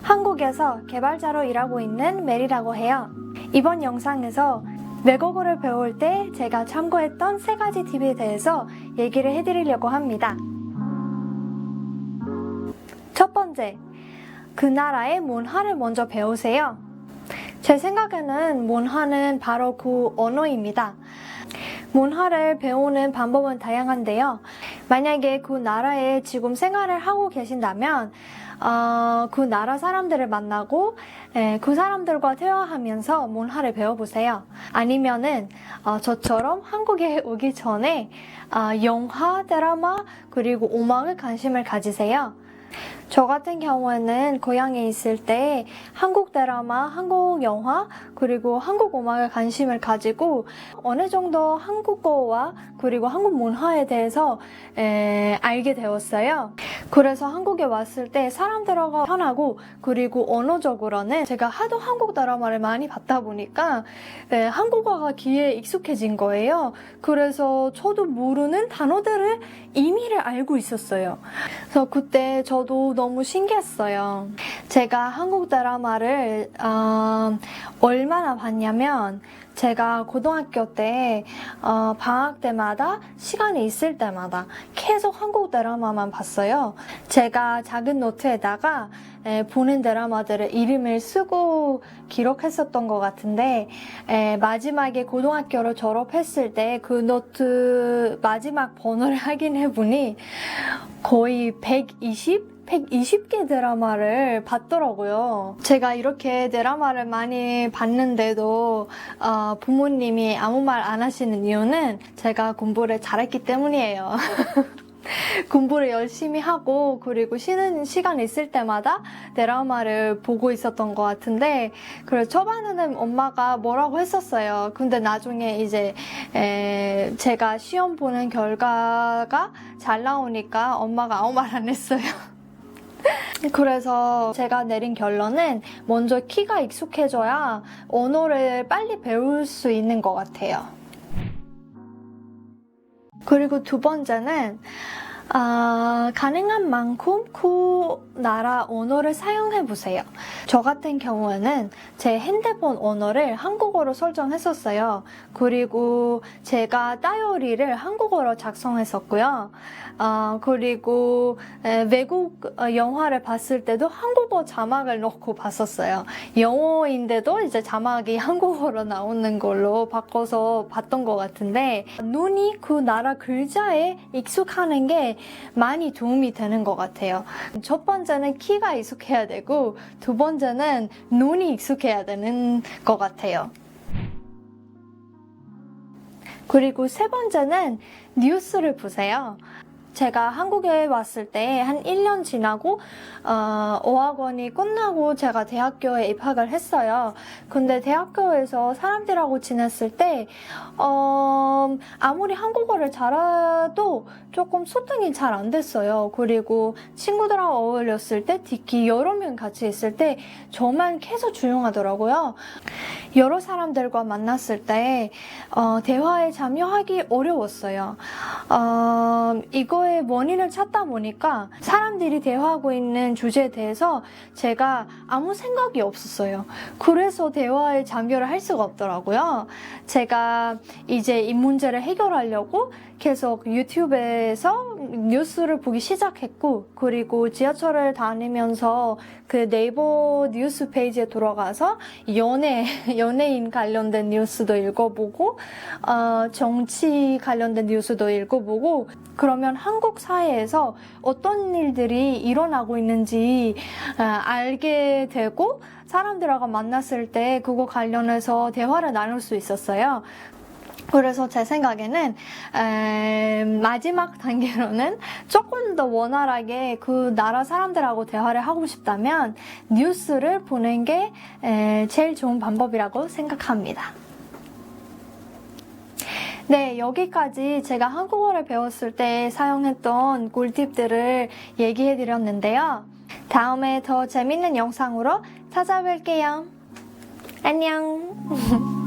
한국에서 개발자로 일하고 있는 메리라고 해요. 이번 영상에서 외국어를 배울 때 제가 참고했던 3가지 팁에 대해서 얘기를 해드리려고 합니다. 첫 번째, 그 나라의 문화를 먼저 배우세요. 제 생각에는 문화는 바로 그 언어입니다. 문화를 배우는 방법은 다양한데요. 만약에 그 나라에 지금 생활을 하고 계신다면 그 나라 사람들을 만나고 그 사람들과 대화하면서 문화를 배워보세요. 아니면은 저처럼 한국에 오기 전에 영화, 드라마, 그리고 음악에 관심을 가지세요. 저 같은 경우에는 고향에 있을 때 한국 드라마, 한국 영화, 그리고 한국 음악에 관심을 가지고 어느 정도 한국어와 그리고 한국 문화에 대해서 알게 되었어요. 그래서 한국에 왔을 때 사람들과 편하고 그리고 언어적으로는 제가 하도 한국 드라마를 많이 봤다 보니까 한국어가 귀에 익숙해진 거예요. 그래서 저도 모르는 단어들을 의미를 알고 있었어요. 그래서 그때 저도 너무 신기했어요. 제가 한국 드라마를 얼마나 봤냐면 제가 고등학교 때 방학 때마다 시간이 있을 때마다 계속 한국 드라마만 봤어요. 제가 작은 노트에다가 보는 드라마들의 이름을 쓰고 기록했었던 것 같은데 마지막에 고등학교를 졸업했을 때 그 노트 마지막 번호를 확인해 보니 거의 120개 드라마를 봤더라고요. 제가 이렇게 드라마를 많이 봤는데도 부모님이 아무 말 안 하시는 이유는 제가 공부를 잘했기 때문이에요. 공부를 열심히 하고 그리고 쉬는 시간 있을 때마다 드라마를 보고 있었던 것 같은데 그래서 초반에는 엄마가 뭐라고 했었어요. 근데 나중에 이제 제가 시험 보는 결과가 잘 나오니까 엄마가 아무 말 안 했어요. 그래서 제가 내린 결론은 먼저 키가 익숙해져야 언어를 빨리 배울 수 있는 것 같아요. 그리고 두 번째는 가능한 만큼 그 나라 언어를 사용해 보세요. 저 같은 경우에는 제 핸드폰 언어를 한국어로 설정했었어요. 그리고 제가 다이어리를 한국어로 작성했었고요. 그리고 외국 영화를 봤을 때도 한국어 자막을 넣고 봤었어요. 영어인데도 이제 자막이 한국어로 나오는 걸로 바꿔서 봤던 것 같은데 눈이 그 나라 글자에 익숙하는 게 많이 도움이 되는 것 같아요. 첫 번째는 키가 익숙해야 되고 두 번째는 눈이 익숙해야 되는 것 같아요. 그리고 세 번째는 뉴스를 보세요. 제가 한국에 왔을 때 한 1년 지나고 어학원이 끝나고 제가 대학교에 입학을 했어요. 근데 대학교에서 사람들하고 지냈을 때 아무리 한국어를 잘해도 조금 소통이 잘 안 됐어요. 그리고 친구들하고 어울렸을 때 특히 여러 명 같이 있을 때 저만 계속 조용하더라고요. 여러 사람들과 만났을 때 대화에 참여하기 어려웠어요. 이거의 원인을 찾다 보니까 사람들이 대화하고 있는 주제에 대해서 제가 아무 생각이 없었어요. 그래서 대화에 참여를 할 수가 없더라고요. 제가 이제 이 문제를 해결하려고 계속 유튜브에서 뉴스를 보기 시작했고 그리고 지하철을 다니면서 그 네이버 뉴스 페이지에 들어가서 연예인 관련된 뉴스도 읽어보고 정치 관련된 뉴스도 읽어보고 그러면 한국 사회에서 어떤 일들이 일어나고 있는지 알게 되고 사람들하고 만났을 때 그거 관련해서 대화를 나눌 수 있었어요. 그래서 제 생각에는 마지막 단계로는 조금 더 원활하게 그 나라 사람들하고 대화를 하고 싶다면 뉴스를 보는 게 제일 좋은 방법이라고 생각합니다. 네, 여기까지 제가 한국어를 배웠을 때 사용했던 꿀팁들을 얘기해 드렸는데요. 다음에 더 재밌는 영상으로 찾아뵐게요. 안녕!